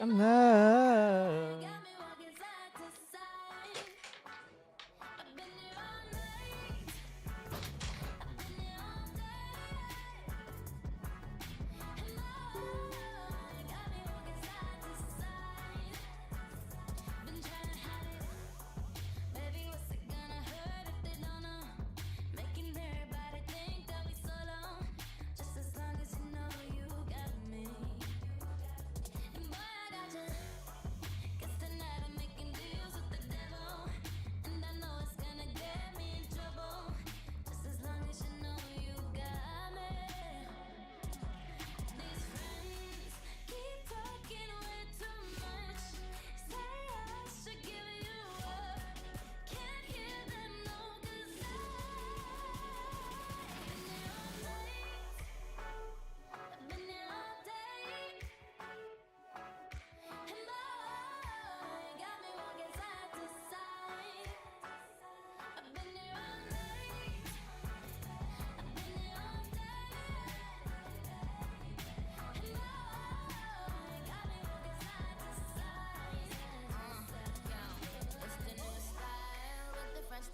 No.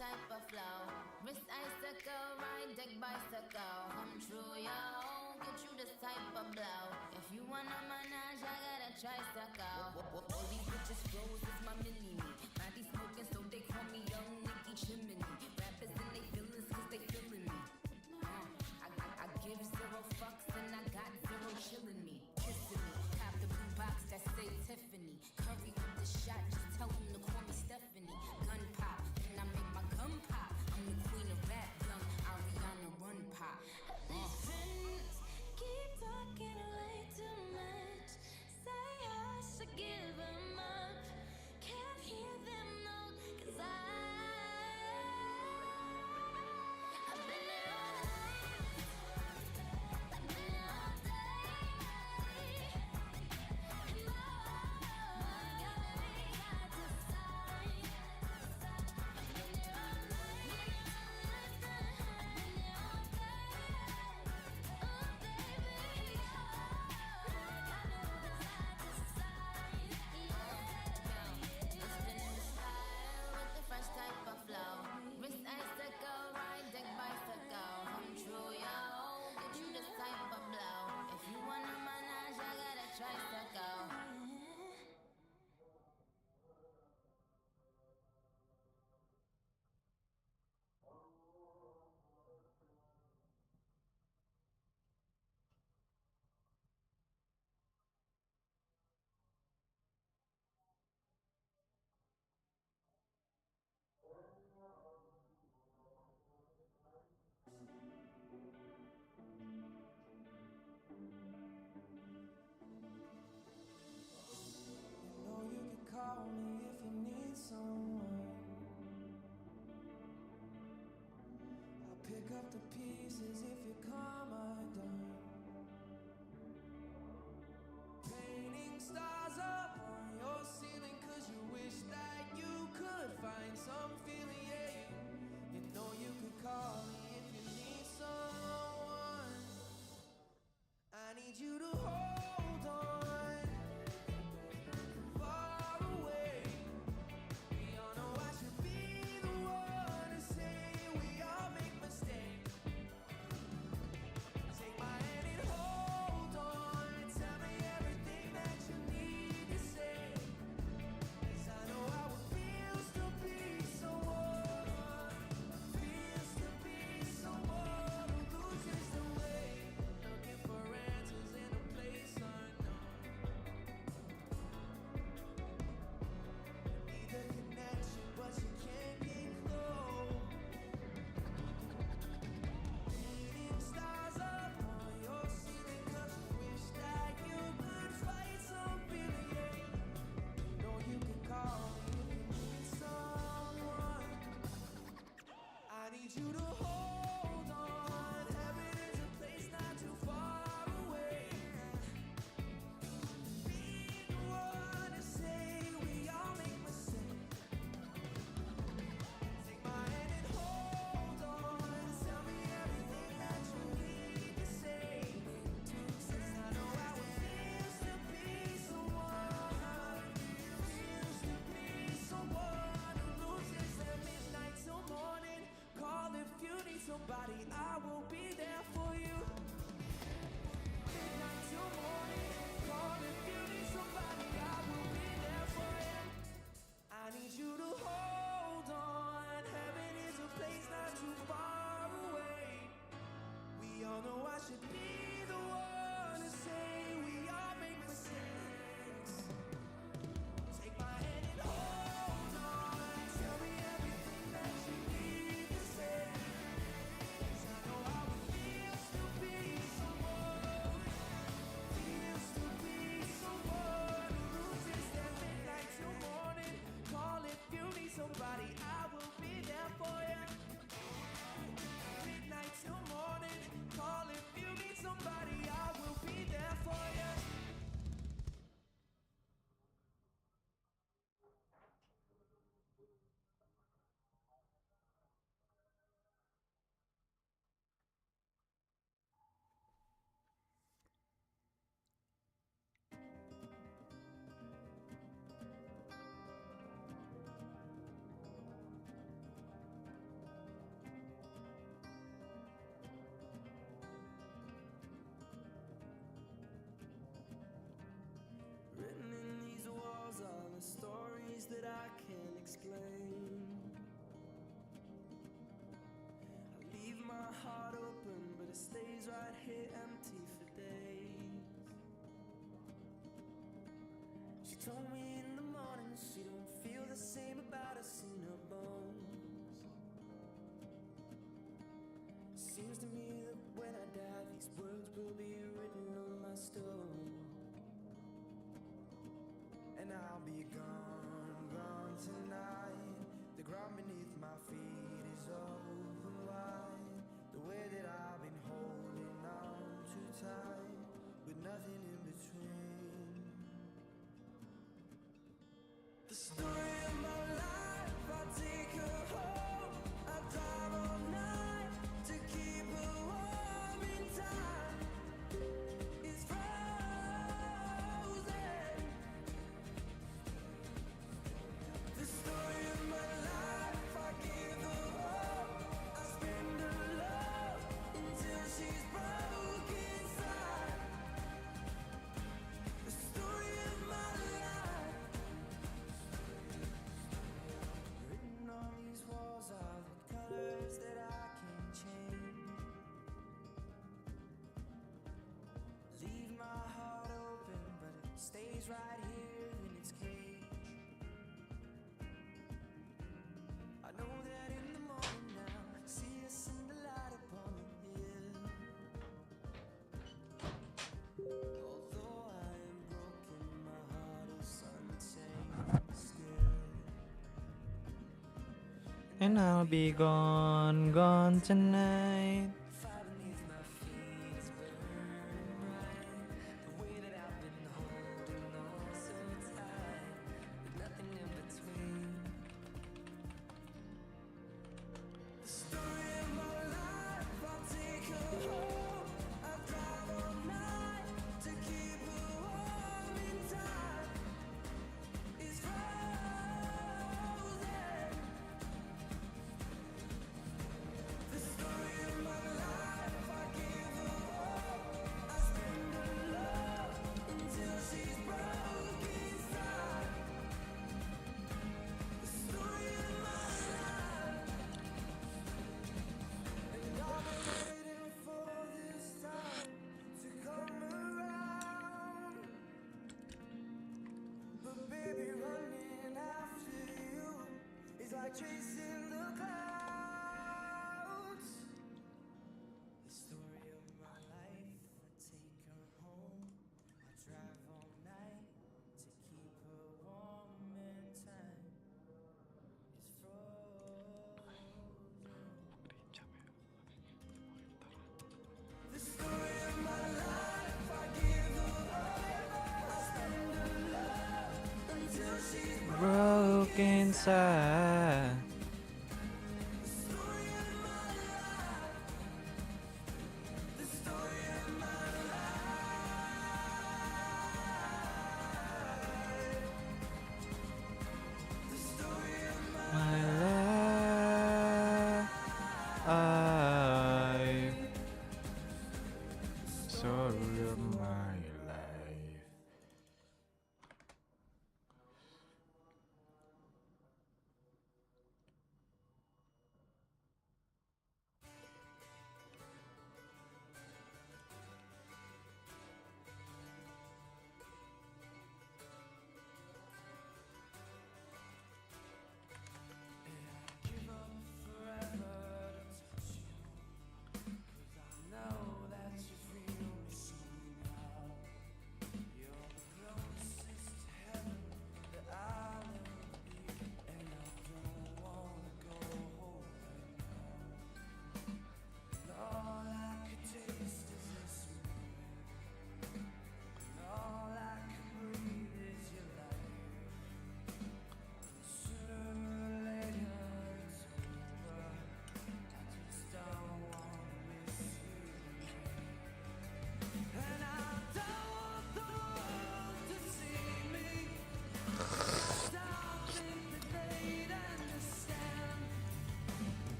Type of flow, wrist icicle, ride deck bicycle. Come true, yo. Get you this type of blow. If you wanna manage, I got a tricycle. All these bitches flows is my mini me. Body smoking, so they call me Young Nicky Chimney. Rappers in they feelings, cause they feeling me. I give zero fucks and I got zero chillin' me. Kissing me, have the blue box that say Tiffany. Curry with the shot, just tell them to call me Stephanie. Gun pop, and I make my gun pop. I'm the queen of rap, young Ariana Run Pop. These friends keep talking way too much. Say I should give them up. Can't hear them, no, cause I've been there all night. I've been there all day. And oh, got me side to side. I've been there all night. I've been there all day. Oh, baby, got me moving side to side. Yeah, spinning the style with the fresh type of flow. Wrist icicle, ride deck bicycle. Come true, yo. Get you this type of blow. If you wanna manage, I got a tricycle. You know you can call me if you need someone. I'll pick up the pieces if you come undone. Painting stars up on your ceiling 'cause you wish that you could find some feeling, yeah. You know you can call me if you need someone. I need you to hold on. Far away, we all know I should be the one to say we all make mistakes. told me in the morning she don't feel the same about us in her bones. Seems to me that when I die, these words will be written on my stone. And I'll be gone, gone tonight. The ground beneath my feet is open wide. The way that I've been holding on too tight, with nothing in between. The story of my life, I take her home. I drive all night to keep her warm in time. It's frozen. The story of my life, I give her hope. I spend her love until she's broke inside. The story of my life. Written on these walls are the colors that I can't change. Leave my heart open, but it stays right here in its cage. I know that in the morning now, see us in the light upon the hill. Although I am broken, my heart is untamed still. And I'll be gone, gone tonight. Fire beneath my feet is burning bright. The way that I've been holding on so tight, with nothing in between. The story of my life, I take her home. I drive all night to keep her warm in time. It's frozen. The story of my life, I give her hope. I spend her love until she's broke inside. The story of my life. And I've been waiting for this time to come around. But baby, running after you is like chasing the clouds. The story of my life, I take her home. I drive all night to keep her warm in time. It's frozen. The story of my life, I give her hope. I spend her love until she's Broke inside. the story of my life. The story of my life. The story of my My life. Story of my life.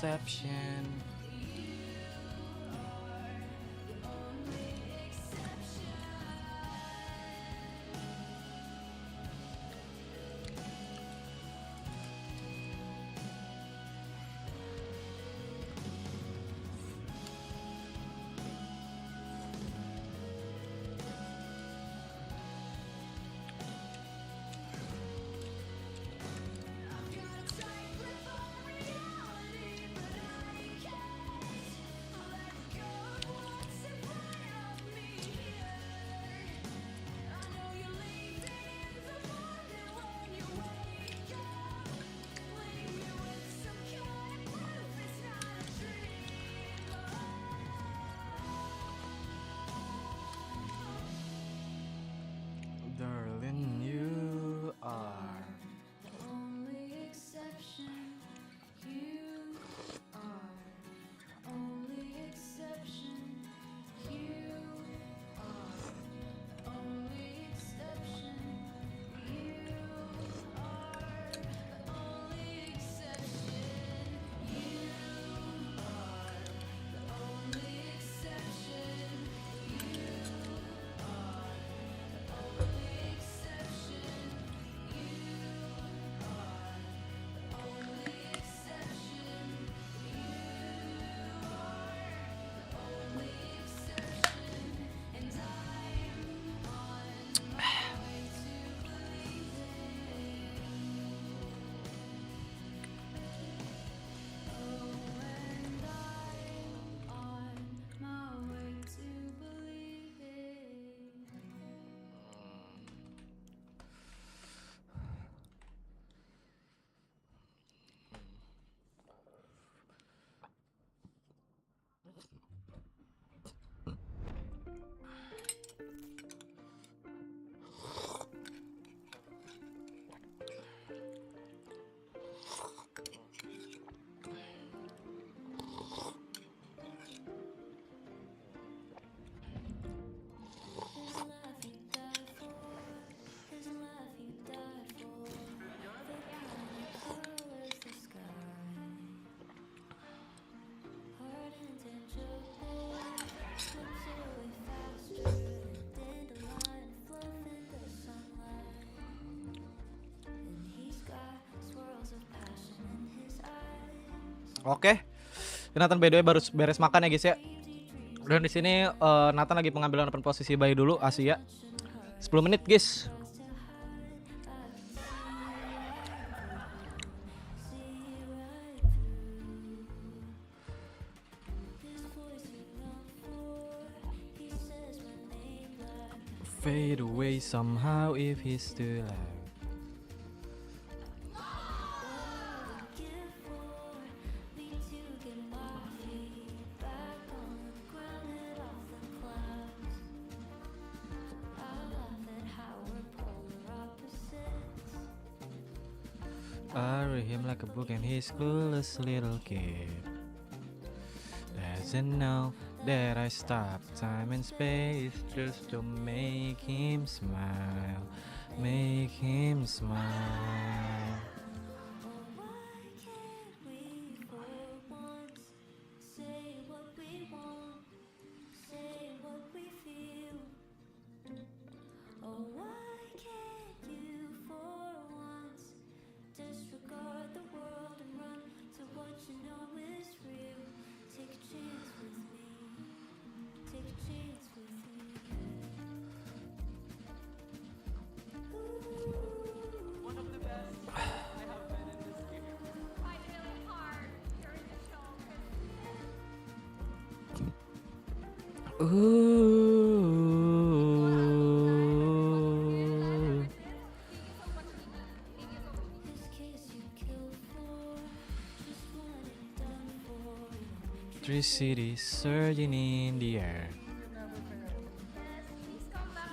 exception. Darling, you are Only exception, you are. Only exception, you are. Only exception, you are. Only exception, you are. Only exception, you are. Only exception, you are. Only exception, you are. Only exception, and I'm on my way to believing. Oh, and I'm on my way to believing. There's a life you died for. There's a life you died for. The planet colors the sky. Heart intangible. Slips away faster than dandelion fluff in the sunlight. And he's got swirls of passion in his eyes. Oke. Nathan by the way baru beres makan ya guys ya. Dan di sini Nathan lagi pengambilan open posisi bayi dulu Asia. 10 menit guys. Fade away somehow if he's still alive. I read him like a book and he's clueless little kid. Doesn't know that I stopped time and space just to make him smile. Make him smile. Why can't we for once say what we want, say what we feel? Oh, why can't you for once disregard the world and run to what you know is real? Take a chance with me, take a chance with me. One of the best I have been in this game. Fight really hard during the show. Ooh. This case you killed for, just want it done for. Three cities surging in the air.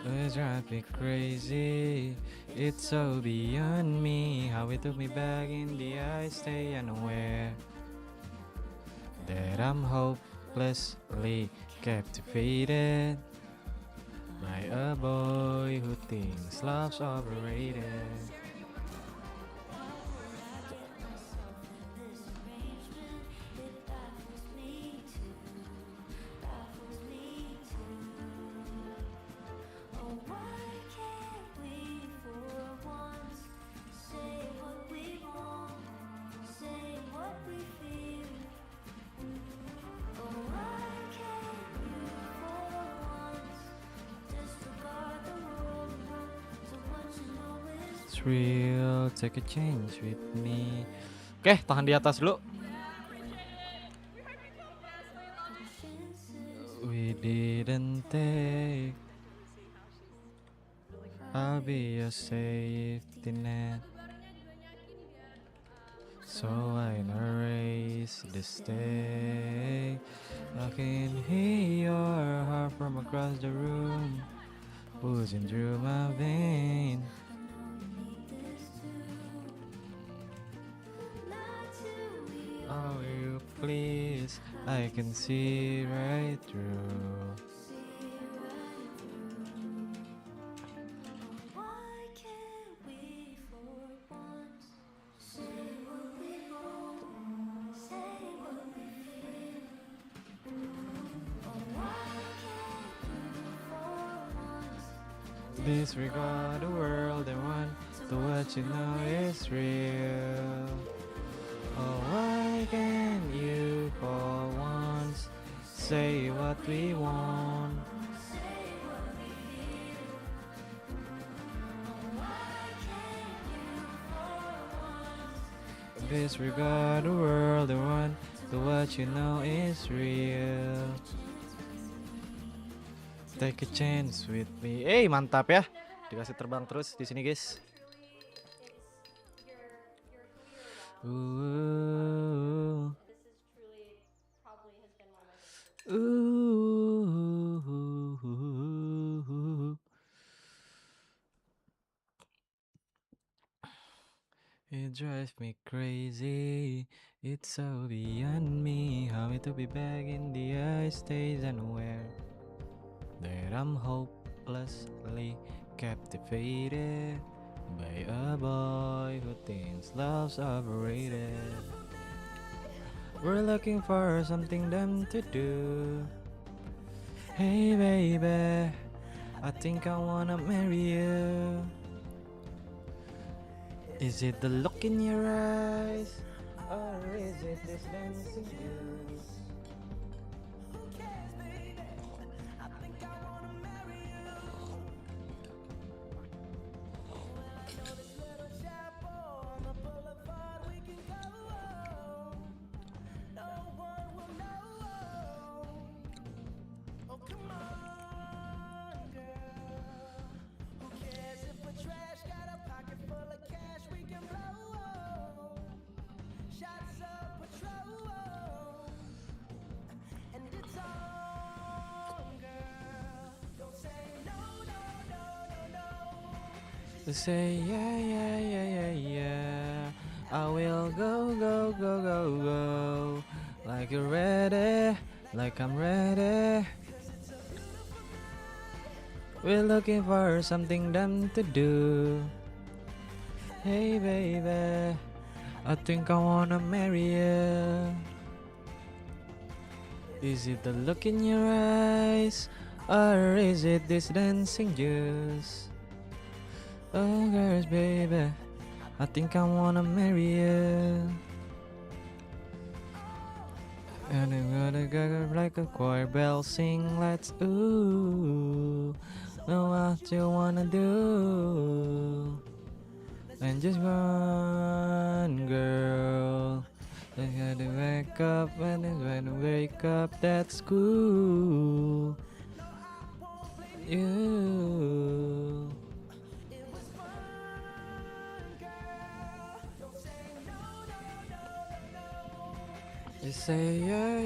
It drives me crazy. It's so beyond me how it took me back in the eyes, stay unaware that I'm hopelessly captivated by a boy who thinks love's overrated. Myself in this arrangement, real. Take a chance with me. Oke, tahan di atas dulu. We didn't take. I'll be your safety net. So I erase the stay. I can hear your heart from across the room, oozing through my vein. Oh, you please, I can see right through. Disregard the world and want to what you know is real. Oh, why can't you for once say what we want? Disregard the world and want to what you know is real. Take a chance with me. Mantap ya. Dikasih terbang terus di sini, guys. Ooh. Ooh. It drives me crazy. It's so beyond me how it to be back in the ice stays unaware that I'm hopelessly captivated by a boy who thinks love's overrated. We're looking for something dumb to do. Hey baby, I think I wanna marry you. Is it the look in your eyes, or is it this dancing juice? Say yeah, I will go like you're ready, like I'm ready. We're looking for something dumb to do. Hey baby, I think I wanna marry you. Is it the look in your eyes, or is it this dancing juice? Oh girls, baby, I think I wanna marry you. And I'm gonna go like a choir bell sing, let's ooh. Know what you wanna do. And just one girl, I gotta wake up, and when I wake up, that's cool. You. Just say yeah.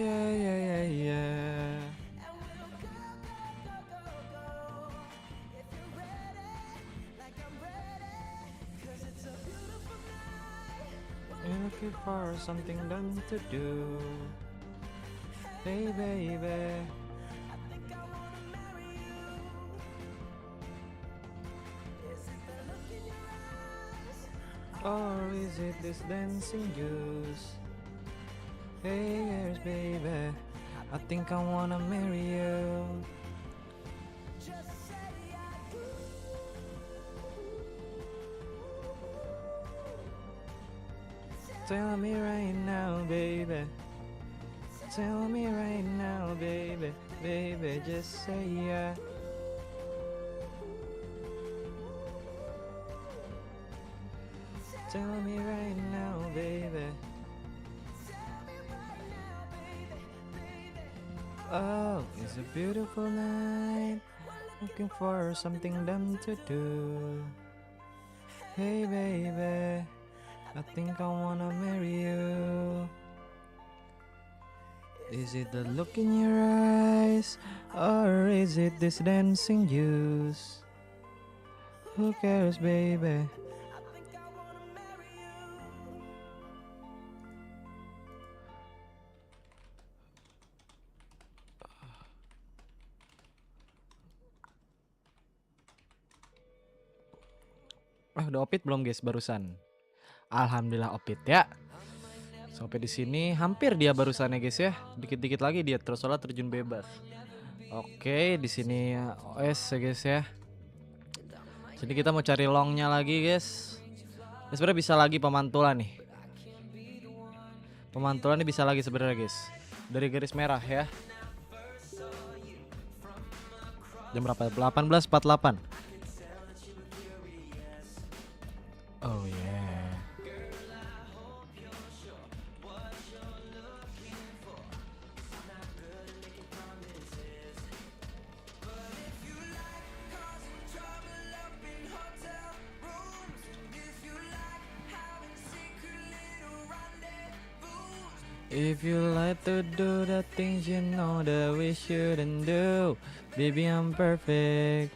You're looking for something dumb to do. Hey baby, or is it this dancing juice? Hey girls, baby, I think I wanna marry you. Tell me right now, baby. Tell me right now, baby. Baby, just say yeah. Tell me right now, baby. Oh, it's a beautiful night. Looking for something dumb to do. Hey, baby, I think I wanna marry you. Is it the look in your eyes, or is it this dancing juice? Who cares, baby? Udah opit belum guys barusan? Alhamdulillah opit ya. Sampai di sini hampir dia barusan ya guys ya. Dikit-dikit lagi dia soalnya terjun bebas. Oke, di sini OS ya guys ya. Jadi kita mau cari longnya lagi guys. Ini sebenarnya bisa lagi pemantulan nih. Pemantulan ini bisa lagi sebenarnya guys. Dari garis merah ya. Jam berapa? 18.48. Oh yeah. If you like to do the things you know that we shouldn't do, baby I'm perfect.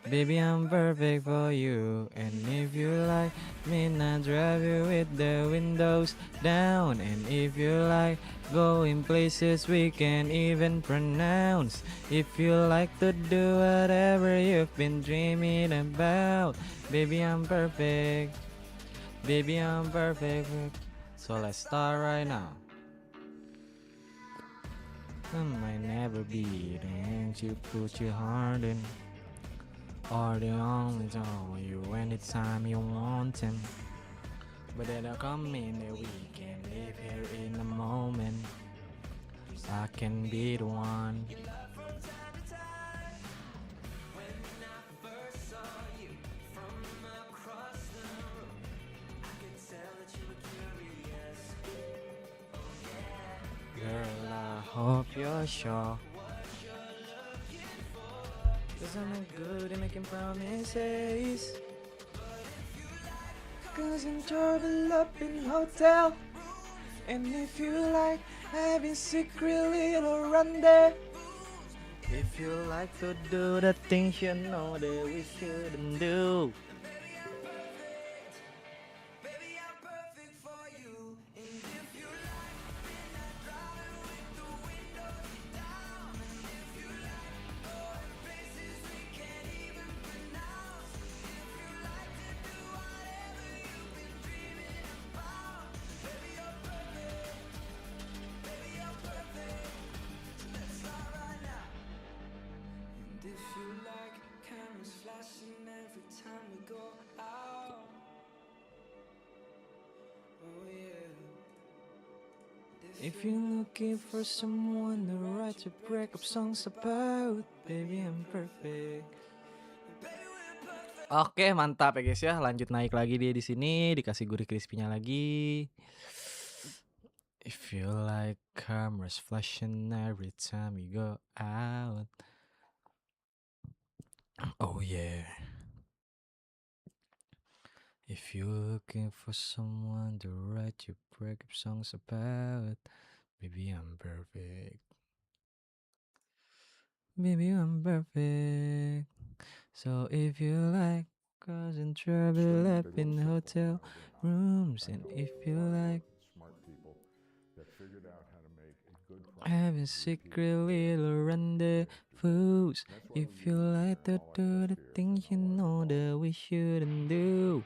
Baby I'm perfect for you. And if you like me, I drive you with the windows down. And if you like going places we can't even pronounce. If you like to do whatever you've been dreaming about, baby I'm perfect. Baby I'm perfect. So let's start right now. I might never be the things you put your heart in, or the only time you anytime you want him. But then I come in that we can live here in a moment. I can be the one. Girl, I hope you're sure. Cause I'm not good at making promises. Cause I'm trouble up in hotel. And if you like having secret little rendezvous. If you like to do the things you know that we shouldn't do. If you're looking for someone to write your breakup songs about, baby I'm perfect. Oke, mantap ya guys ya. Lanjut naik lagi dia di sini, dikasih gurih crispy-nya lagi. If you like cameras flashing every time you go out. Oh yeah. If you're looking for someone to write your breakup songs about, baby I'm perfect. Baby I'm perfect. So if you like causing trouble up in hotel rooms, and if you like smart people that figured out how to make a good having secret little rendezvous, if you like to do the things you know that we shouldn't do.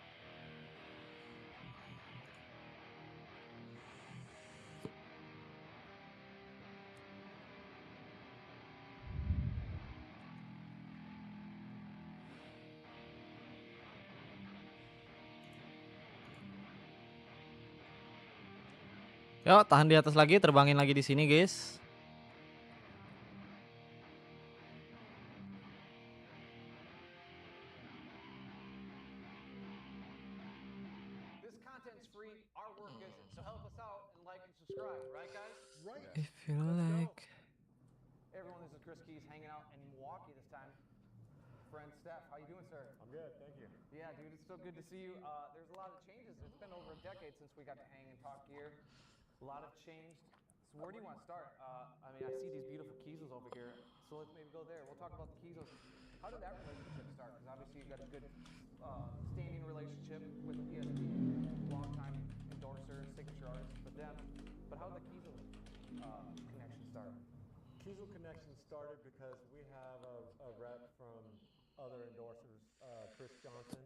Yuk, tahan di atas lagi, terbangin lagi di sini, guys. subscribe, right, guys? Right. If you Let's go. like. Hey everyone, this is Chris Keys hanging out in Milwaukee this time. Friend Steph, how you doing, sir? I'm good, thank you. Yeah, dude, it's so good to see you. There's a lot of changes. It's been over a decade since we got to hang and talk gear. A lot have changed. So where do you want to start? I mean, I see these beautiful Kiesels over here, so let's maybe go there. We'll talk about the Kiesels. How did that relationship start? Because obviously you've got a good standing relationship with ESP, long-time endorser, signature artist for them. But how did the Kiesel connection start? Kiesel connection started because we have a rep from other endorsers, Chris Johnson,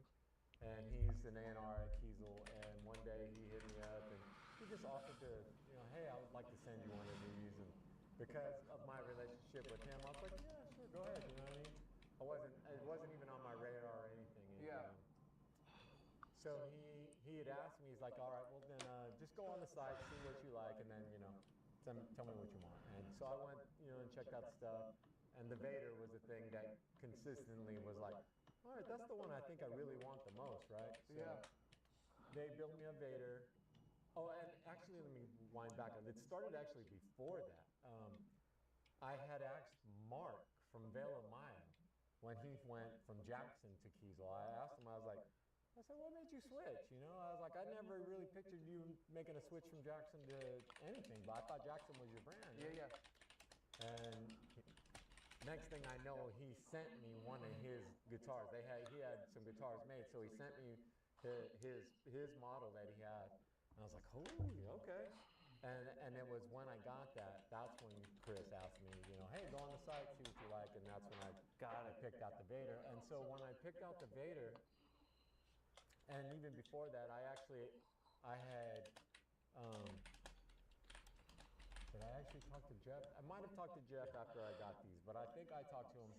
and he's an A&R at Kiesel. And one day he hit me up and he just offered to, you know, hey, I would like to send you one of these. And because of my relationship with him, I was like, yeah, sure, go ahead. You know what I mean? It wasn't even on my radar or anything. And, Yeah. So he had asked me, he's like, all right, well then just go on the site, see what you like, and then, you know, tell me what you want. And so I went, you know, and checked out the stuff. And the Vader was the thing that consistently was like, all right, that's the one I think I really want the most, right? So Yeah. they built me a Vader. Oh, and actually, let me wind back. It started actually before that. I had asked Mark from Vela Maya when he went from Jackson to Kiesel. I asked him, I said, what made you switch? You know, I was like, I never really pictured you making a switch from Jackson to anything, but I thought Jackson was your brand. Yeah, yeah. And next thing I know, he sent me one of his guitars. He had some guitars made, so he sent me his model that he had. And I was like, holy, okay. And it was when I got that, that's when Chris asked me, you know, hey, go on the site, see what you like, and that's when I picked out the Vader. And so when I picked out the Vader, and even before that, I had, did I actually talk to Jeff? I might have talked to Jeff after I got these, but I think I talked to him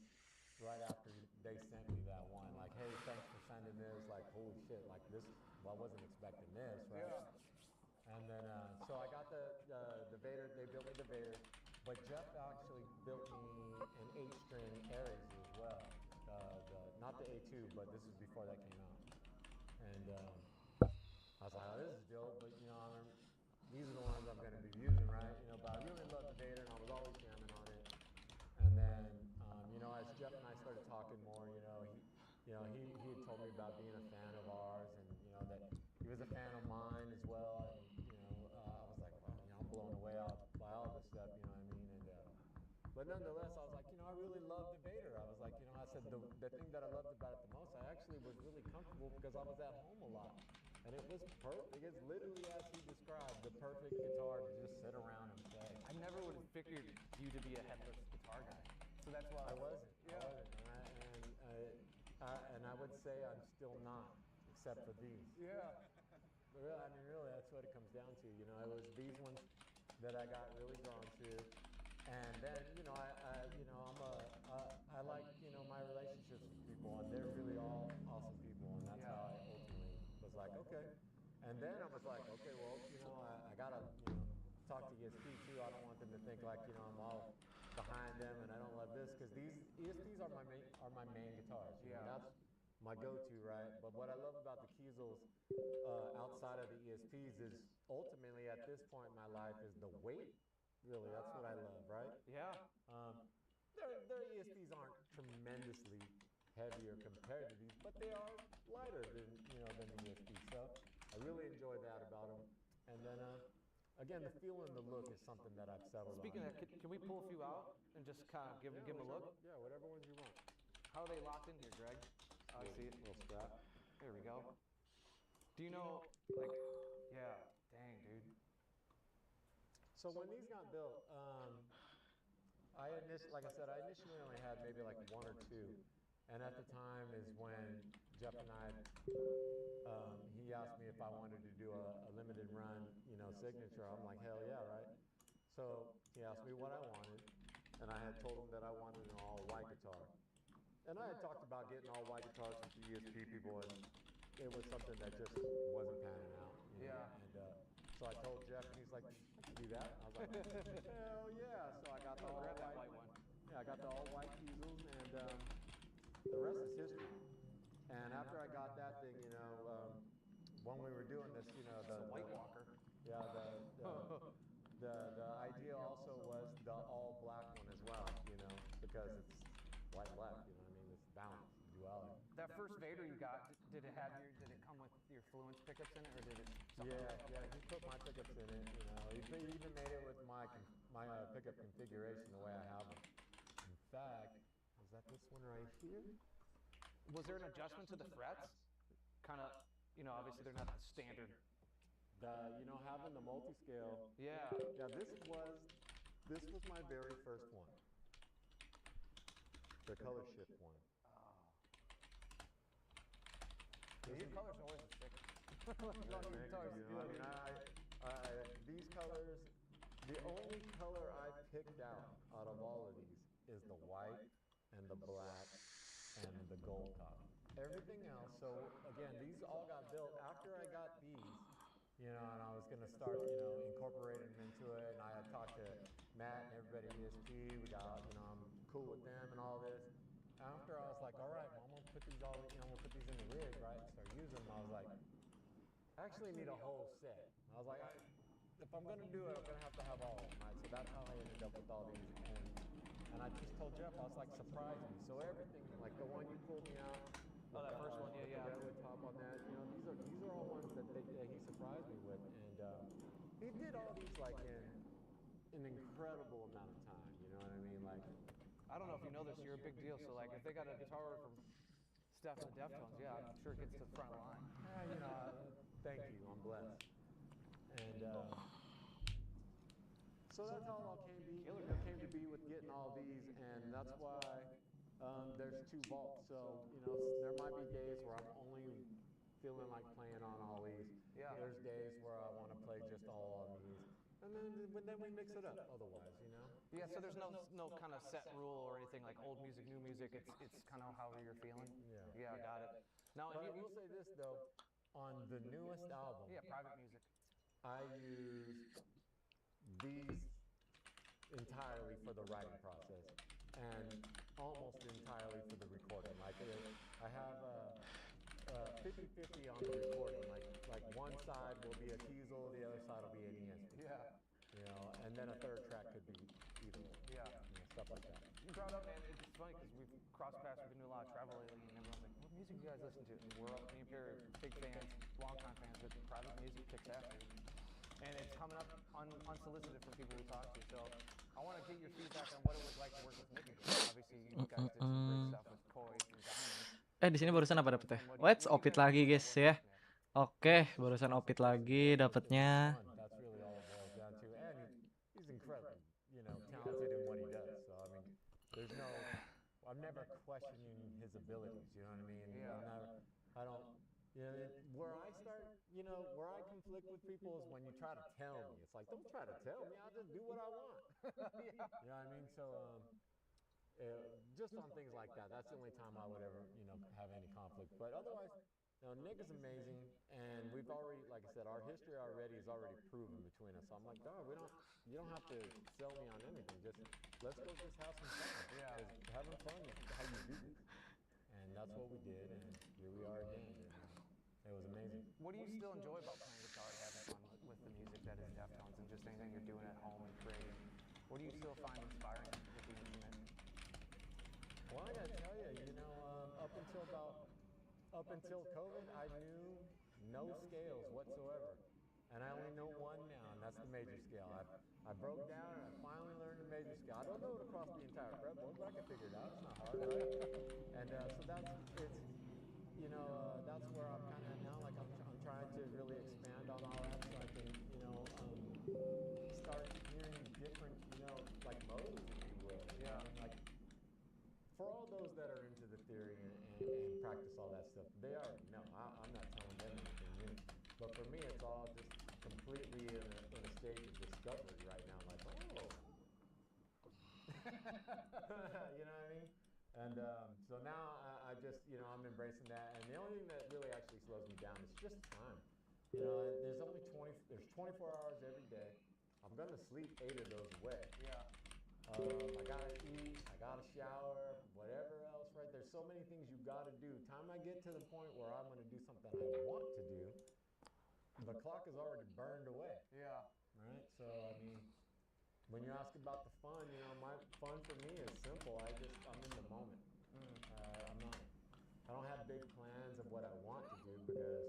right after they sent me that one. Like, hey, thanks for sending this. Like, holy shit, like this, well, I wasn't expecting this, right? Yeah. And then, so I got the Vader, they built me the Vader, but Jeff actually built me an 8-string Aries as well. Not the A2, but this is before that came out. And I was like, oh, this is dope, but you know, these are the ones I'm going to be using, right? You know, but I really love the Vader, and I was always jamming on it. And then, you know, as Jeff and I started talking more, he had told me about being a fan of ours, and you know that he was a fan of mine as well. And you know, I was like, wow, you know, I'm blown away by all this stuff, you know what I mean? And but nonetheless, I was like, you know, I really love the Vader. I was like, you know, I said the thing that I loved about it the most, I actually was really comfortable because I was at home a lot. And it was perfect. It's literally as he described, the perfect guitar to just sit around and play. I never would have figured you to be a headless guitar guy. So that's why I wasn't. Yeah. I wasn't. And I would say I'm still not, except for these. Yeah. But really, I mean, really, that's what it comes down to. You know, it was these ones that I got really drawn to. And then, you know, I like, you know, my relationships with people, and they're really all awesome people, and that's how I ultimately was like, okay. And then I was like, okay, well, you know, I gotta, you know, talk to ESP too. I don't want them to think like, you know, I'm all behind them and I don't love this, because these ESPs are my main guitars. You know, that's my go-to, right? But what I love about the Kiesels outside of the ESPs is ultimately at this point in my life is the weight. Really, that's what I love, right? Yeah. Their ESPs aren't tremendously heavier compared to these, but they are lighter than the ESPs. So I really enjoy that about them. And then again, the feel and the look is something that I've settled Speaking on. of that, can we pull a few out and just kind of give them a look? Yeah, whatever ones you want. How are they locked in here, Greg? I see it. Little strap. There we go. Do you know, like, yeah, dang, dude. So when these got built, like I said, I initially only had maybe like one or two. And at the time is when Jeff and I, he asked me if I wanted to do a limited run, you know, signature. I'm like, hell yeah, right? So he asked me what I wanted, and I had told him that I wanted an all-white guitar. And I had talked about getting all-white guitars with the ESP people, and it was something that just wasn't panning out. You know? Yeah. And so I told Jeff, and he's like, I can do that. I was like, hell yeah. So I got the Grab that all-white white one. Yeah, I got the all-white Kiesels, and the rest is history. And after I got that thing, you know, when we were doing this, you know, the White Walker. Yeah, the idea also was the all black one as well, you know, because it's white and black, you know what I mean? It's balance, duality. That first Vader you got, did it have did it come with your Fluence pickups in it, or did it? Yeah, he put my pickups in it, you know. He even made it with my pickup configuration the way I have them. In fact, is that this one right here? Was there an adjustment to the frets? Kind of, you know, obviously they're not standard. You know, having the multi-scale. Yeah. Yeah, this was my very first one. The color shift one. These colors are always sick. These colors, the only color I picked out of all of these is the white and the black and the gold top. Everything else, so again, these all got built after I got these, you know, and I was going to start, you know, incorporating them into it, and I had talked to Matt and everybody at ESP, we got, you know, I'm cool with them and all this. After I was like, all right, well, I'm going to put these all, you know, we'll put these in the rig, right, and start using them. I was like, I actually need a whole set. I was like, if I'm going to do it, I'm going to have all of them, right? So that's how I ended up with all these. And I just told Jeff, I was like, surprise me. So everything, like the one you pulled me out. Oh, that first one, yeah. The redwood top on that, you know, these are all ones that he surprised me with. And he did all these like in an incredible amount of time, you know what I mean? Like, I don't know if you know this, you're a big deal. So like, if they got a guitar from Steph and the Deftones, yeah, I'm sure it gets to the front of the line. yeah, you know, thank you, I'm blessed. And so that's how it all came to be with getting all these, and that's why there's 2 vaults. So, you know, there might be days where I'm only feeling like playing on all these. Yeah. There's days where I want to play just all on these. And then we mix it up otherwise, you know? Yeah, so there's no kind of set rule or anything like old music, new music. It's kind of however you're feeling. Yeah. Yeah, got it. Now, But I will say this though, on the newest album, yeah, private music. I use these entirely for the writing process and almost entirely for the recording. Like I have 50-50 on the recording. Like one side will be a Kiesel, the other side will be an ESP. Yeah. You know, and then a third track could be either. Yeah. You know, stuff like that. You brought up, man, it's funny because we've crossed paths, we've been doing a lot of travel lately, and everyone's like, what music do you guys listen to? And me and Perry are big fans, long-time fans, but private music kicks ass, dude. And it's coming up unsolicited from people we talk to. So I want to get your feedback on what it was like to work with Nick again. Obviously, you guys did some great stuff with Koi and Diamond. Di sini barusan apa dapetnya? What's opit lagi guys ya? Oke, barusan opit lagi dapetnya. That's really all it boils down to. And he's incredibly, you know, talented in what he does. So I mean, I'm never questioning his abilities. You know what I mean? Yeah. I don't. You know, where I start, you know, where I conflict with people is when you try to tell me. It's like, don't try to tell me. I'll just do what I want. You know what I mean? So, just on things like that, that's the only time I would ever, you know, have any conflict. But otherwise, you know, Nick is amazing, and we've already, like I said, our history already is already proven between us. So I'm like, dog, you don't have to sell me on anything. Let's go just have some fun. Yeah. Having fun is how you do this. And that's what we did, and here we are again. It was amazing. What do you still enjoy about playing guitar and having fun with the music that is Deftones and just anything you're doing at home and creating? What do you still find inspiring with the instrument? Well, I gotta tell you, you know, up until COVID, I knew no scales whatsoever. And I only know one now, and that's the major scale. I broke down and I finally learned the major scale. I don't know it across the entire fretboard, but I can figure it out. It's not hard, right? And so that's where I'm kind of at now. Like I'm trying to really expand on all that so I can, you know, start hearing different, you know, like modes, if you will. Yeah. Like for all those that are into the theory and practice all that stuff, they already know. I'm not telling them anything new. But for me, it's all just completely in a stage of discovery right now. Like, oh. You know what I mean? And so now I just, you know, I'm embracing that. And the only thing that really actually slows me down is just time. You know, there's 24 hours every day. I'm going to sleep 8 of those away. Yeah. I got to eat, I got to shower, whatever else, right? There's so many things you got to do. Time I get to the point where I'm going to do something I want to do, the clock is already burned away. Yeah. Right? So, I mean, when you ask about the fun, you know, my fun for me is simple. I'm in the moment. I don't have big plans of what I want to do because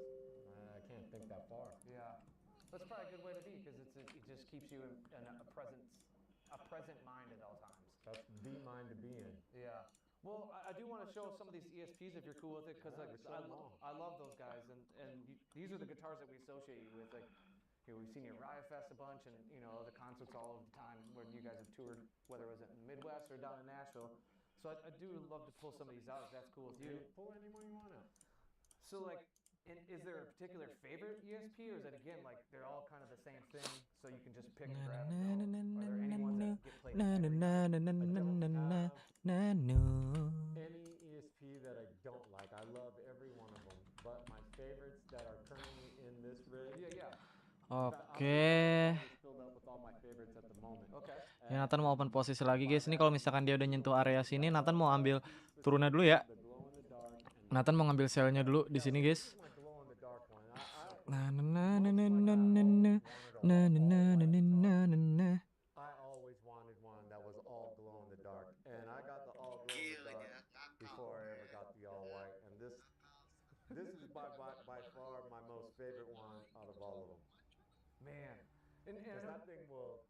I can't think that far. Yeah, that's probably a good way to be because it just keeps you in a present mind at all times. That's the mind to be in. Yeah. Well, I do want to show some of these ESPs if you're cool with it, because like I love those guys, and these are the guitars that we associate you with. Like, we've seen you at Riot Fest a bunch, and the concerts all over the time where you guys have toured, whether it was in the Midwest or down in Nashville. So I do love to pull some of these out if that's cool with you. Pull any one you want out. So like, is there a particular favorite ESP, or is it again like they're all kind of the same thing, so you can just pick and grab and go? Are there any ones that get played every night? Any ESP that I don't like. I love every one of them, but my favorites that are currently in this rig. Yeah. Oke. Filled up with all my favorites at the moment. Okay. Ya, Nathan mau open posisi lagi guys. Ini kalau misalkan dia udah nyentuh area sini, Nathan mau ambil turunnya dulu ya. Nathan mau ngambil selnya dulu di sini guys. I always wanted one that was all glow in the dark, and I got the all glow in the dark before I ever got the all white, and this is by far my most favorite one out of all of them. Man, and that thing will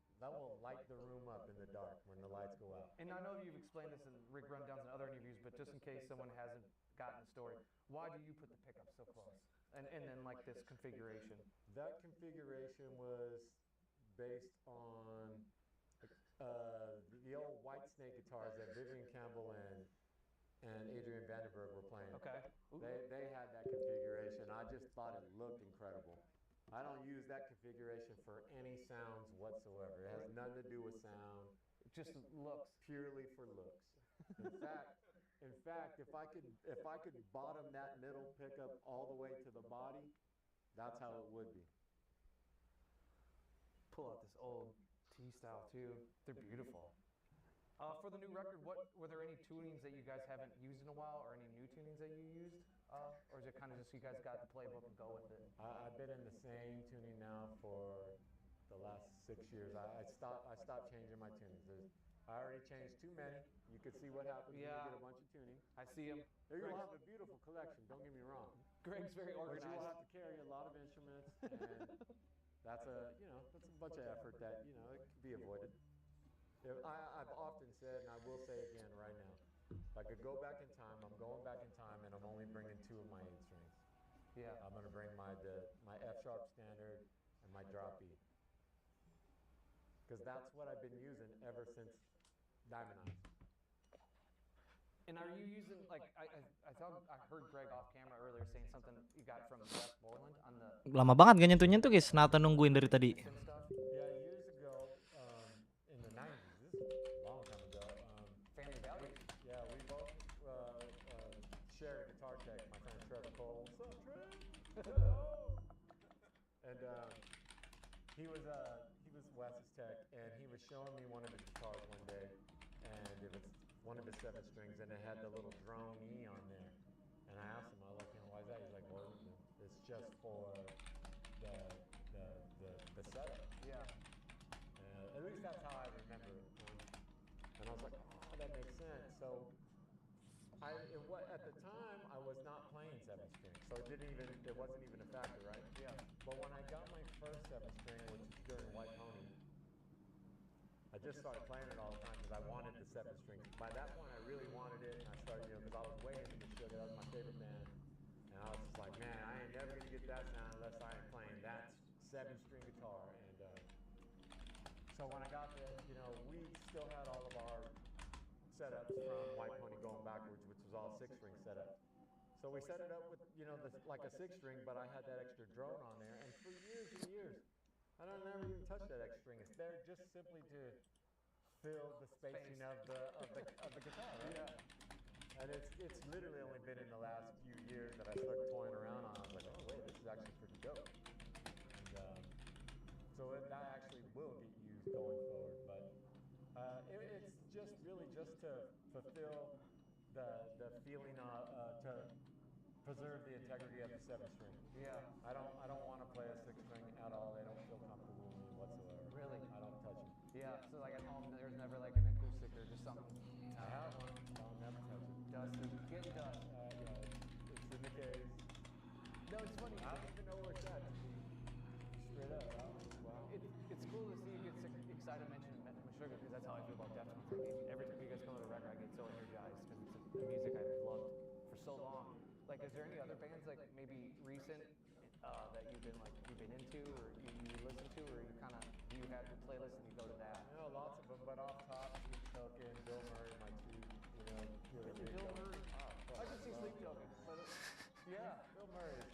light the room up in the dark when the lights go out. And I know you've explained this in rig rundowns and other interviews, but just in case someone hasn't gotten the story, why do you put the pickup so close? And then like this configuration? That configuration was based on the old White Snake guitars that Vivian Campbell and Adrian Vandenberg were playing. Okay. They had that configuration. I just thought it looked incredible. I don't use that configuration for any sounds whatsoever. It has nothing to do with sound. Just looks. Purely for looks. In fact, if I could bottom that middle pickup all the way to the body, that's how it would be. Pull out this old T-style too. They're beautiful. For the new record, were there any tunings that you guys haven't used in a while, or any new tunings that you used? Or is it kind of just you guys got the playbook and go with it? I've been in the same tuning now for the last 6 years. I stopped changing my tunings. I already changed too many. You could see what happens when you get a bunch of tuning. I see them. You'll have a beautiful collection, don't get me wrong. Greg's very organized. But you will have to carry a lot of instruments, and that's a bunch of effort that, it can be avoided. I've often said, and I will say again right now, if I could go back in time, I'm going back in time, and I'm only bringing 2 of my 8 strings. Yeah. I'm going to bring my F sharp standard and my drop E, because that's what I've been using ever since Diamond Eyes. And are you using, like, I heard Greg off camera earlier saying something you got from Jeff Borland on the... Lama banget gak nyentuh-nyentuh guys. Nathan nungguin dari tadi. Yeah, years ago, in the 90s, this is a long time ago. Family Values. Yeah, we both shared a guitar tech. My friend Trevor Cole. What's up, Trev? And he was Wes's tech, and he was showing me one of his guitars one day, and it was one of his 7 strings, and it had the little drone E on there. And I asked him, I was like, why is that? He's like, well, it's just for the setup. Yeah. At least that's how I remember it. And I was like, oh, that makes sense. So at the time, I was not playing 7 strings, so it wasn't even a factor, right? Yeah. But when I got my first 7 string, which was during White Pony, I just started playing it all the time because I wanted the 7 string. By that point, I really wanted it, and I started, because I was way into the Sugar. That was my favorite band, and I was just like, man, I ain't never gonna get that sound unless I ain't playing that 7-string guitar. And so when I got there, we still had all of our setups from White Pony going backwards, which was all 6-string setups. So we set it up with, like a 6-string, but I had that extra drone on there, and for years and years, I don't never even touch that extra string. It's there just simply to fill the spacing of the guitar, right? Yeah. And it's literally only been in the last few years that I started toying around on. I was like, oh wait, this is actually pretty dope. And so that actually will get used going forward. But it's just really just to fulfill the feeling to preserve the integrity of the 7-string. Yeah. I don't want to play a 6-string at all. They don't feel comfortable with me whatsoever. Really? I don't touch them. Yeah, so like at home, there's never like an acoustic or just something. I have one. I'll never touch it. Dusted, getting dust. Yeah, it's in the case. No, it's funny. I don't even know where it's at. To be straight up. Wow. It's cool to see you get excited mentioning Sugar because that's how I feel about Deftones. I mean, every time you guys come to the record, I get so energized because it's the music I've loved for so long. Like, is there any other bands like maybe recent that you've been into or you listen to, or you kind of do you have your playlist and you go to that? I know lots of them, but off top, Sleep Token, Bill Murray, my two, really big Bill ones. Murray. I can see Sleep Token, but yeah, Bill Murray is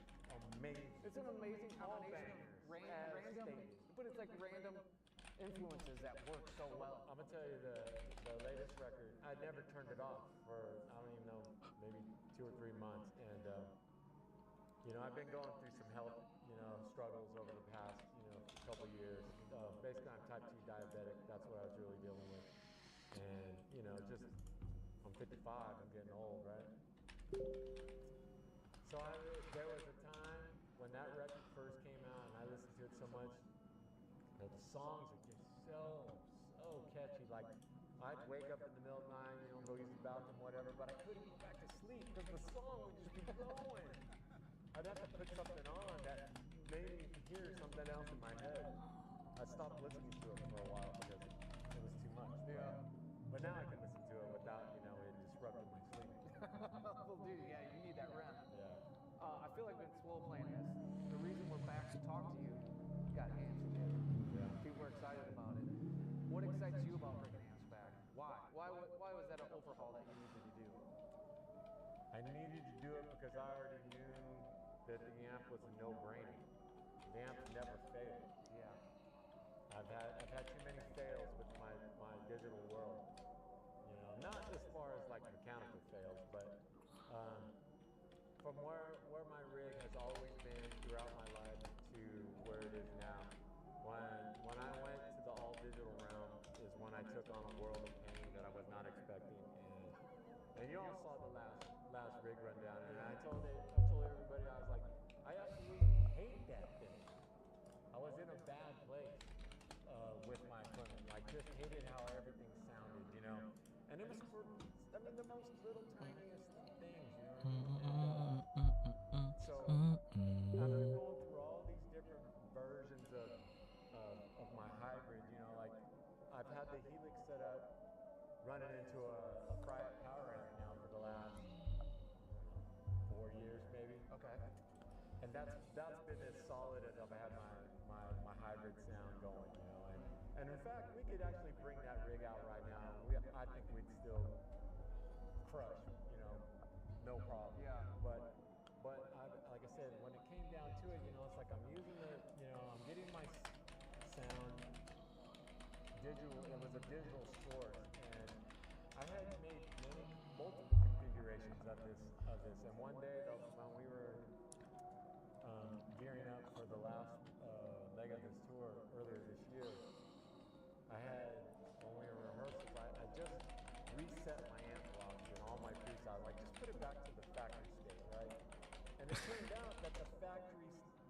amazing. it's an amazing combination of random, but it's like random influences that work so well. I'm gonna tell you the latest record. I never turned it off for I don't even know, maybe 2 or 3 months, and I've been going through some health struggles over the past couple years. Basically, I'm type 2 diabetic. That's what I was really dealing with, and just I'm 55. I'm getting old, right? So there was a time when that record first came out, and I listened to it so much. The songs are just so catchy. Like, I'd wake up in the middle of the night, go use the bathroom, whatever, but I couldn't go back to sleep because the song would just be going. I'd have to put something on that made me hear something else in my head. I stopped listening to it for a while because it was too much. Yeah. But now I can listen to it without, it disrupting my sleep. Well, dude, yeah, you need that REM. Yeah. I feel like we've been slow playing this. The reason we're back to talk to you, got Amps again. Yeah. People are excited about it. What excites you about bringing Amps back? Why? Why was that an overhaul that you needed to do? I needed to do it because I already knew that the amp was a no-brainer. The amp never failed. Yeah. I've had too many fails with my digital world. Not as far as like mechanical fails, but from where my rig has always been throughout my life to where it is now. When I went to the all digital realm is when I took on a world of pain that I was not expecting, and you all saw the last rig rundown, and I told everybody, I was like, I absolutely hate that thing. I was in a bad place with my equipment, like just hated how everything sounded, and it was for the most little tiniest things, So I've been going through all these different versions of my hybrid, like I've had the Helix set up running into a private power amp now for the last 4 years maybe. Okay. And that's been as solid as I've had my hybrid sound going, and in fact we could actually bring that rig out right now. I think we'd still crush, no problem. Yeah. But like I said, when it came down to it, it's like I'm using I'm getting my sound digital. It was a digital source, and I had made multiple configurations of this. And one day, when we were gearing up for the last leg of this tour earlier this year, when we were rehearsals, I just reset my amp blocks and all my presets. I was like, just put it back to the factory state, right? And it turned out that the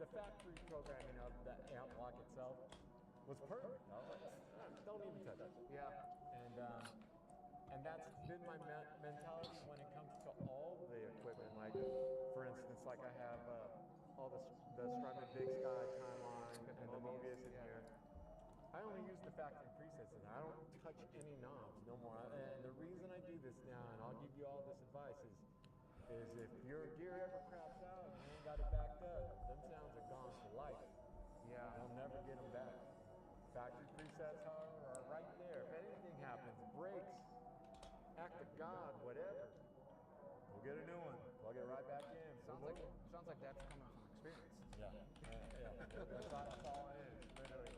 factory programming of the amp block itself was perfect. I was like, don't even touch it. Yeah. And that's been my mentality when it comes to all the equipment. Like, for instance, like I have all the Strymon Big Sky timeline and the Mobius in here. I only use the factory presets in there. I don't touch any knobs no more. And the reason I do this now, and I'll give you all this advice, is if your gear ever craps out and you ain't got it backed up, them sounds are gone for life. Yeah. You'll never get them back. Factory presets, however, are right there. If anything happens, breaks, act of God, whatever, we'll get a new one. Plug it right back in. Sounds like that's coming from experience. Yeah. That's all it is, literally.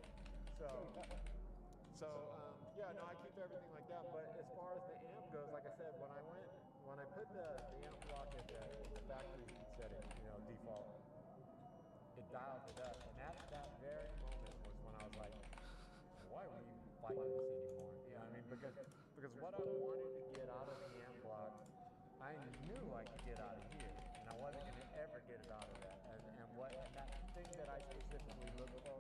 No, I keep everything like that. But as far as the amp goes, like I said, when I put the amp block at the factory setting, default, it dialed it up, and at that very moment was when I was like, why are we fighting this anymore? You know what I mean? Because what I wanted to get out of the amp block, I knew I could get out of here, and I wasn't going to ever get it out of that. And that thing that I specifically looked for,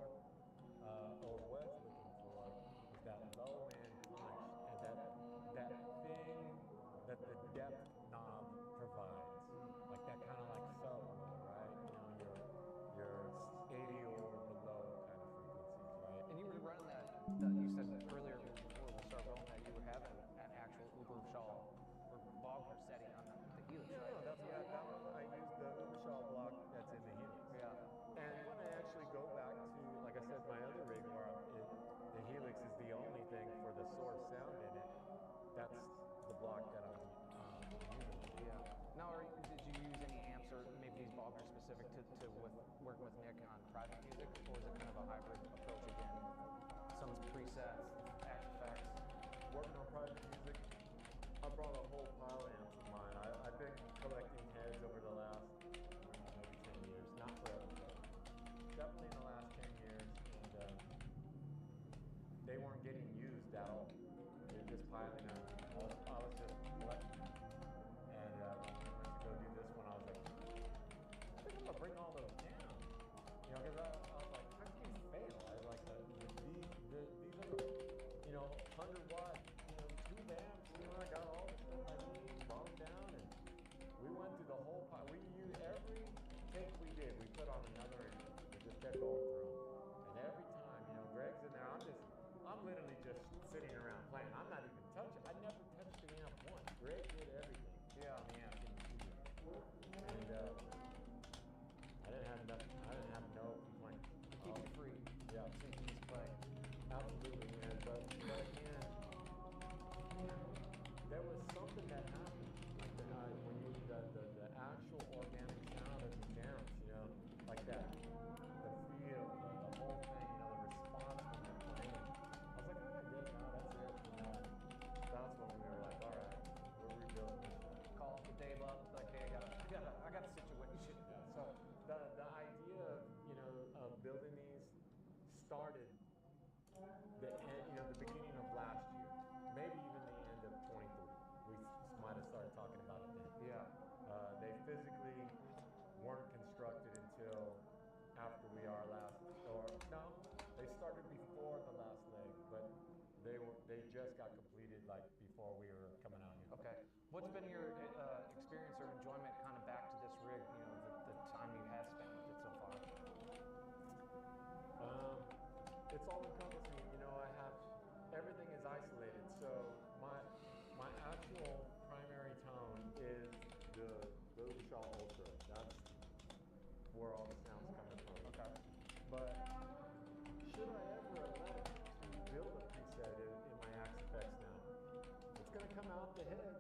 or was looking for, was that working with Nick on private music, or is it kind of a hybrid approach again with some presets, action effects? Working on private music, I brought a whole pile of amps of mine. I've been collecting heads over the last maybe 10 years, not forever, but definitely in the last 10 years, and they weren't getting used at all. They're just piling up. I was just collecting. And when we went to go do this one, I was like, I think I'm gonna bring all those down. You know, because I was like, how can you fail? I was like, these are the, 100 watt, tube amps. I got all the stuff I need, brought them down, and we went through the whole pile. We used every take we did. We put on another amp. We just kept going through them. And every time, Greg's in there. I'm literally just sitting around playing. I'm not even touching. I never touched the amp once. Greg did everything. Yeah. On the amp in the studio. And I didn't have no complaints. Keep you free. Yeah. So you can just play. Absolutely, man. But again, there was something that happened. Like when you the actual organic sound of the sounds, like that. The feel, the whole thing, the response when you're playing. I was like, all right, good, now that's it. That's when we were like, all right, we're rebuilding this. Call Dave up, like, hey, I got a situation. Yeah, so the idea of building these started the beginning of last year, maybe even the end of 23. We might have started talking about it then. Yeah. They physically weren't constructed until after we are last, or no, they started before the last leg, but they just got completed like before we were coming out here. Okay. What's been your experience or enjoyment kind of back to this rig? The time you have spent with it so far. It's all encompassing. I have everything is isolated. So my actual primary tone is the Shaw Ultra. That's where all the sound's coming from. Okay. But should I ever elect to build a preset in my Axe Effects now, it's gonna come out the heads.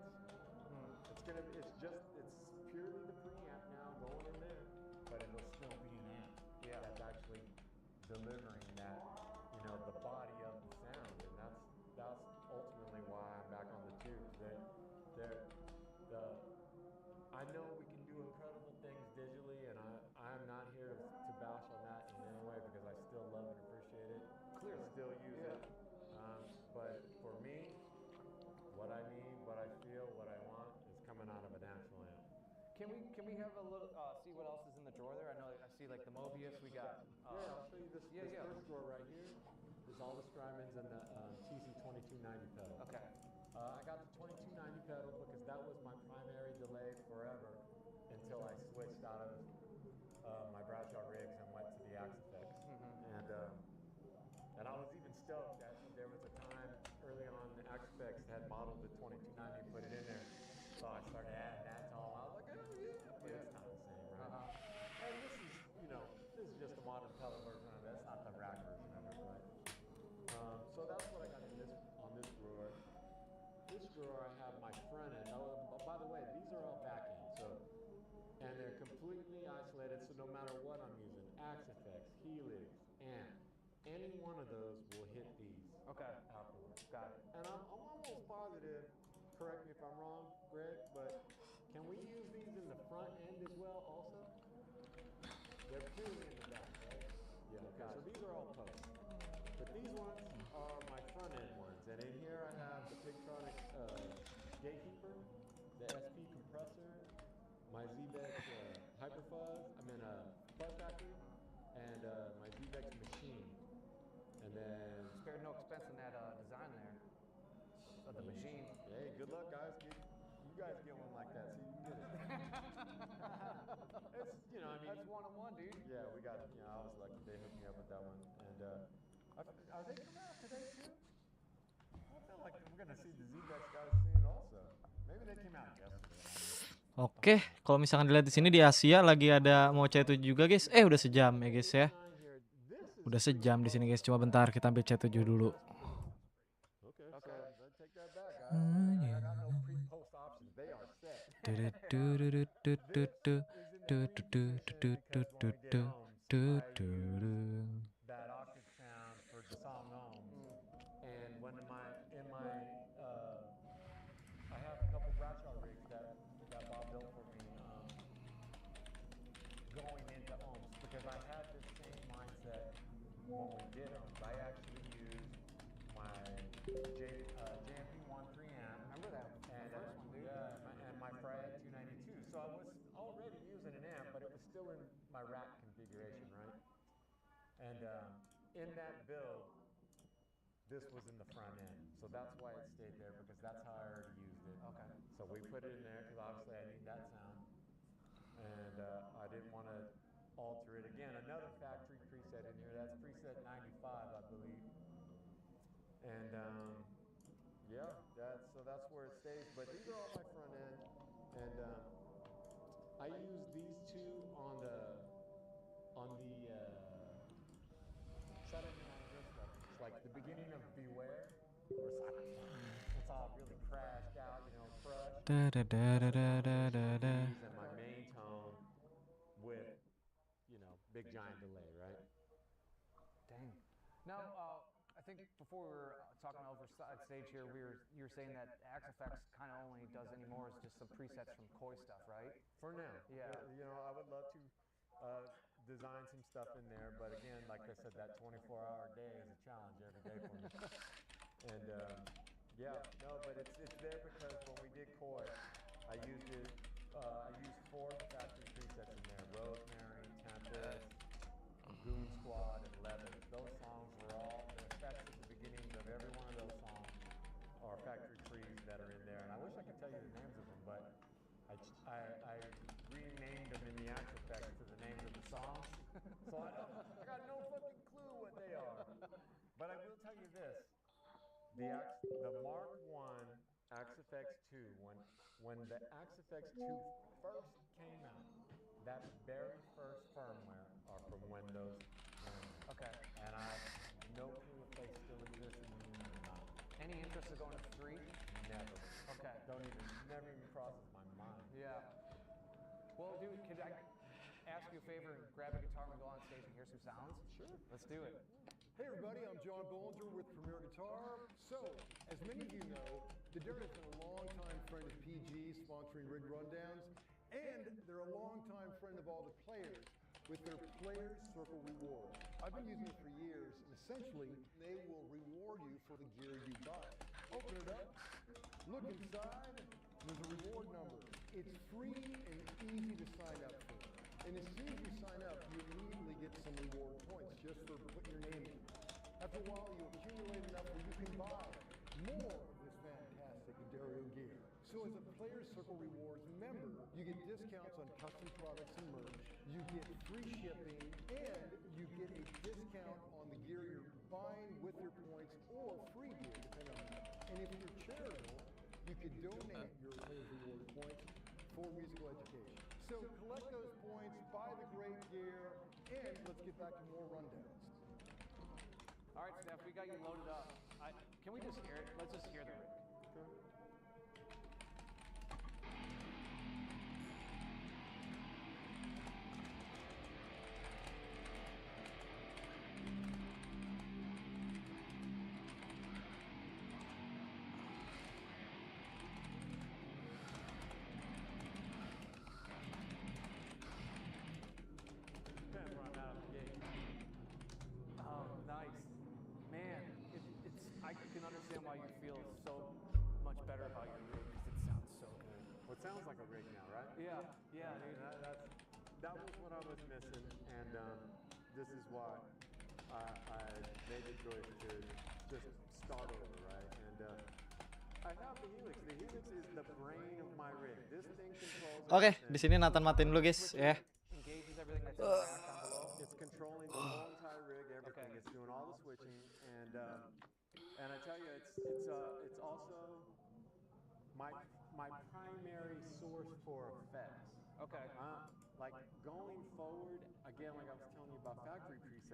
It's purely the preamp now going in there, but it'll still be an amp. Yeah. That's actually delivering that, the body of the sound, and that's ultimately why I'm back on the tubes. I know we can do incredible things digitally, and I'm not here to bash on that in any way because I still love and appreciate it. Clearly, still use it. But for me, what I need, what I feel, what I want is coming out of an actual amp. Can we have a little see what else is in the drawer there? I know I see like the Mobius. We got. I'll show you this first drawer right here. There's all the Strymons and the TC2290 pedal. Okay. I got the 2290 pedal because that was my primary delay forever until I switched out of my Bradshaw rigs and went to the Axe Effects. And I was even stoked that there was a time early on the Axe Effects had modeled the 2290 and put it in there. So I started adding that to all. I was like, oh yeah, but it's not the same, right? And this is just a modern pedal version of it. That's not the rack version of it, right? So that's what I got in on this drawer. This drawer I have my front end. Oh, by the way, these are all back end. And they're completely isolated, so no matter what I'm using, Axe Effects, Helix, amp, any one of those will hit these. Okay. Afterwards. Got it. And I'm almost positive, correct me if I'm wrong, Greg, but can we use these in the front end as well also? They're purely in the back, right? Yeah, okay, so these are all posts. But these ones are my front end ones. And in here I have the Pigtronic Gatekeeper, the SP compressor, my Zvex Hyperfuzz, Fuzz Factory, and my Zvex machine. And then Spared no expense in that design there of the machine. Hey, good luck, guys. You guys get one like that, so you can get it. It's, That's one-on-one, dude. Yeah, we got, I was lucky they hooked me up with that one. And are they coming out today too? I feel like we're gonna see the Zvex guys soon also. Maybe they came out yesterday. Oke, kalau misalkan dilihat di sini di Asia lagi ada mau C7 juga, guys. Udah sejam ya, guys ya. Udah sejam di sini, guys. Cuma bentar kita ambil C7 dulu. do, I do, use do. that octave sound for the song ohms. And when I have a couple Bradshaw rigs that Bob built for me, going into ohms, because I had this same mindset when we did ohms. I actually used my JMP-1 preamp. Remember that? And The first one, dude. yeah, and my Fryette 292. So I was already using an amp, but it was still in my rack configuration, right? And in that build, this was in the front end. So that's why it stayed there, because that's how I already used it. Okay. So we put it in there because obviously I need that sound. And I didn't want to alter it. Again, another factory preset in here. That's preset 95, I believe. And yeah, that's where it stays. But these are all my front end. And I use these two on the Saturday Night Live stuff. It's like the beginning of Beware, where it's all really crashed out, crushed. Da da da da da da da da. And my main tone with, big giant delay, right? Dang. Now, I think before we were talking over stage here, you were saying that Axe-Fx kind of only does anymore is just some presets from Koi stuff, right? For now. Yeah. I would love to design some stuff in there, but again, like I said, that 24-hour day is a challenge every day for me. And but it's there because when we did Koi, I used 4 factory presets in there: Rosemary, Tempest, Goon Squad, and Leather. Those songs were all the effects at the beginning of every one of those songs are factory pre's that are in there. And I wish I could tell you the names of them, but I renamed them in the Axe-Fx to the names of the songs. So I got no fucking clue what they are. But I will tell you this. The Mark I Axe-Fx 2, when the Axe-Fx 2 first came out, that very first firmware are from when those Okay. and I have no clue if they still exist in the union or not. Any interest in going to 3? Never. Okay. Never even crosses my mind. Yeah. Well, dude, could I ask you a favor and grab a guitar and go on stage and hear some sounds? Sure. Let's do it. Hey everybody, I'm John Bollinger with Premier Guitar. So, as many of you know, the Darren has been a longtime friend of PG, sponsoring Rig Rundowns, and they're a longtime friend of all the players with their Players Circle Rewards. I've been using it for years, and essentially, they will reward you for the gear you buy. Open it up, look inside, there's a reward number. It's free and easy to sign up for. And as soon as you sign up, you immediately get some reward points just for putting your name in. After a while, you accumulate enough where you can buy more of this fantastic Dario gear. So as a Players Circle Rewards member, you get discounts on custom products and merch, you get free shipping, and you get a discount on the gear you're buying with your points or free gear, depending on that. And if you're charitable, you could donate your Players Reward points for musical education. So collect those points, buy the great gear, and let's get back to more rundowns. All right, Steph, we got you loaded up. Can we just hear it? Let's just hear the rig. Sure. Depends where I'm at the gate. Oh, nice. Man, I can understand why you feel so much better about your rig because it sounds so good. Well, it sounds like a rig now, right? Yeah, dude. That was what I was missing, and this is why I made the choice to just start over, right? And I have the Helix. The Helix is the brain of my rig. This thing controls. Oke, di sini Nathan matiin dulu guys ya. Engages everything that's in the rack down below. It's controlling the whole entire rig, everything. Okay. It's doing all the switching, and I tell you, it's also my primary source for effects. Okay. Like going forward, again, like I was telling you about factory presets.